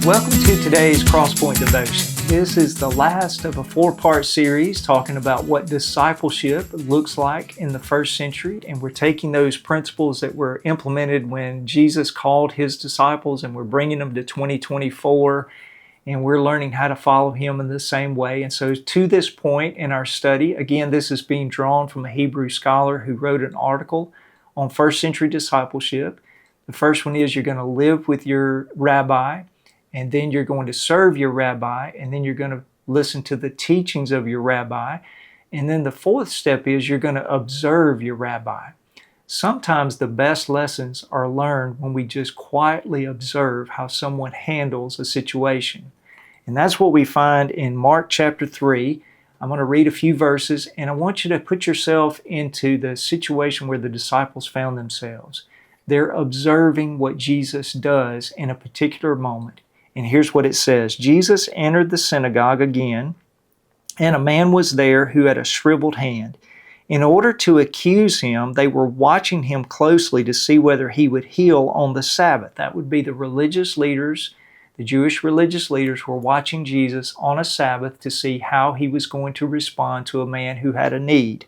Welcome to today's Crosspoint Devotion. This is the last of a four-part series talking about what discipleship looks like in the first century, and we're taking those principles that were implemented when Jesus called His disciples and we're bringing them to 2024, and we're learning how to follow Him in the same way. And so to this point in our study, again, this is being drawn from a Hebrew scholar who wrote an article on first century discipleship. The first one is you're going to live with your rabbi, and then you're going to serve your rabbi, and then you're going to listen to the teachings of your rabbi. And then the fourth step is you're going to observe your rabbi. Sometimes the best lessons are learned when we just quietly observe how someone handles a situation. And that's what we find in Mark chapter 3. I'm going to read a few verses, and I want you to put yourself into the situation where the disciples found themselves. They're observing what Jesus does in a particular moment. And here's what it says. Jesus entered the synagogue again, and a man was there who had a shriveled hand. In order to accuse him, they were watching him closely to see whether he would heal on the Sabbath. That would be the religious leaders, the Jewish religious leaders were watching Jesus on a Sabbath to see how he was going to respond to a man who had a need.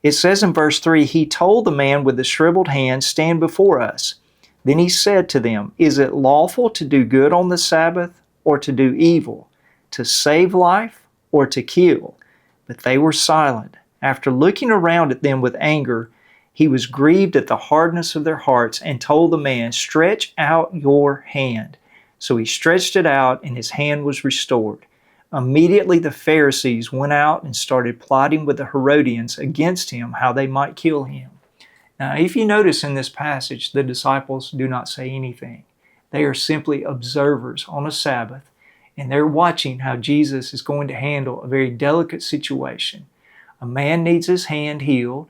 It says in verse 3, he told the man with the shriveled hand, "Stand before us." Then he said to them, "Is it lawful to do good on the Sabbath or to do evil, to save life or to kill?" But they were silent. After looking around at them with anger, he was grieved at the hardness of their hearts and told the man, "Stretch out your hand." So he stretched it out, and his hand was restored. Immediately the Pharisees went out and started plotting with the Herodians against him, how they might kill him. Now, if you notice in this passage, the disciples do not say anything. They are simply observers on a Sabbath, and they're watching how Jesus is going to handle a very delicate situation. A man needs his hand healed.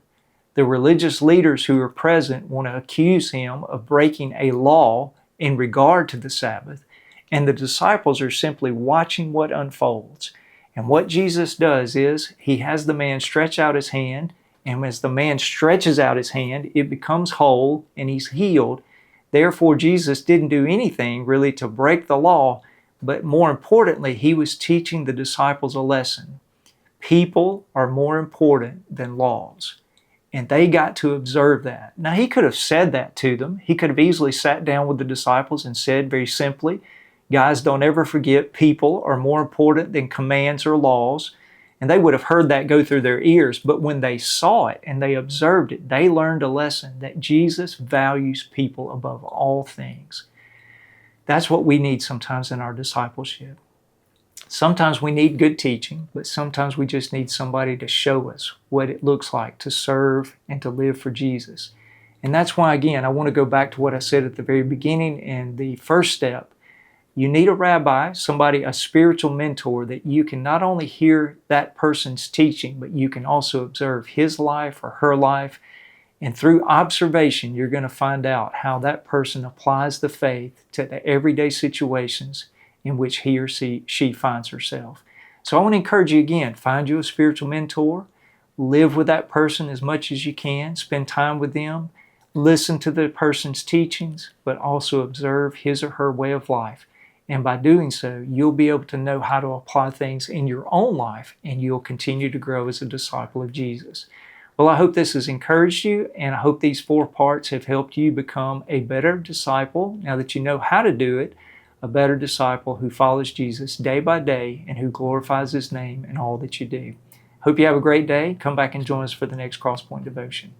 The religious leaders who are present want to accuse him of breaking a law in regard to the Sabbath, and the disciples are simply watching what unfolds. And what Jesus does is he has the man stretch out his hand, and as the man stretches out his hand, it becomes whole and he's healed. Therefore, Jesus didn't do anything really to break the law, but more importantly, he was teaching the disciples a lesson. People are more important than laws. And they got to observe that. Now, he could have said that to them. He could have easily sat down with the disciples and said very simply, "Guys, don't ever forget people are more important than commands or laws." And they would have heard that go through their ears. But when they saw it and they observed it, they learned a lesson that Jesus values people above all things. That's what we need sometimes in our discipleship. Sometimes we need good teaching, but sometimes we just need somebody to show us what it looks like to serve and to live for Jesus. And that's why, again, I want to go back to what I said at the very beginning in the first step. You need a rabbi, somebody, a spiritual mentor that you can not only hear that person's teaching, but you can also observe his life or her life. And through observation, you're going to find out how that person applies the faith to the everyday situations in which he or she finds herself. So I want to encourage you again, find you a spiritual mentor, live with that person as much as you can, spend time with them, listen to the person's teachings, but also observe his or her way of life. And by doing so, you'll be able to know how to apply things in your own life, and you'll continue to grow as a disciple of Jesus. Well, I hope this has encouraged you, and I hope these 4 parts have helped you become a better disciple, now that you know how to do it, a better disciple who follows Jesus day by day and who glorifies His name in all that you do. Hope you have a great day. Come back and join us for the next Crosspoint Devotion.